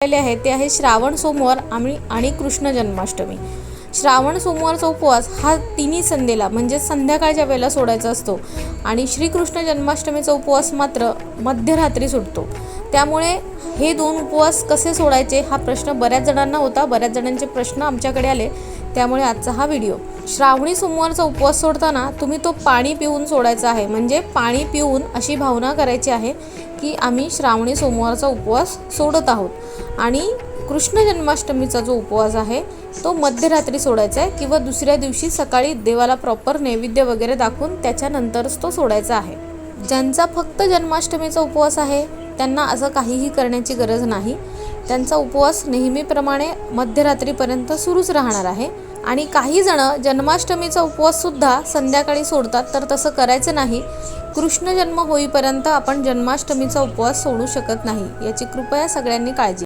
आहे ते आहे श्रावण सोमवार आणि कृष्ण जन्माष्टमी। श्रावण सोमवारचा उपवास हा तिन्ही संध्येला म्हणजे संध्याकाळच्या वेळेला सोडायचा असतो आणि श्रीकृष्ण जन्माष्टमीचा उपवास मात्र मध्यरात्री सुटतो। त्यामुळे हे दोन उपवास कसे सोडायचे हा प्रश्न बऱ्याच जणांना होता, बऱ्याच जणांचे प्रश्न आमच्याकडे आले, त्यामुळे आजचा हा व्हिडिओ। श्रावणी सोमवारचा उपवास सोडताना तुम्ही तो पाणी पिऊन सोडायचा आहे, म्हणजे पाणी पिऊन अशी भावना करायची आहे की आम्ही श्रावणी सोमवारचा उपवास सोडत आहोत। आणि कृष्ण जन्माष्टमीचा जो उपवास आहे तो मध्यरात्री सोडायचा आहे किंवा दुसऱ्या दिवशी सकाळी देवाला प्रॉपर नैवेद्य वगैरे दाखवून त्याच्यानंतरच तो सोडायचा आहे। ज्यांचा फक्त जन्माष्टमीचा उपवास आहे त्यांना असं काहीही करण्याची गरज नाही, त्यांचा उपवास नेहमीप्रमाणे मध्यरात्रीपर्यंत सुरूच राहणार आहे। आणि काही जण जन्माष्टमीचा उपवास सुद्धा संध्याकाळी सोडतात, तर तसं करायचं नाही। कृष्ण जन्म होईपर्यंत आपण जन्माष्टमीचा उपवास सोडू शकत नाही, याची कृपया सगळ्यांनी काळजी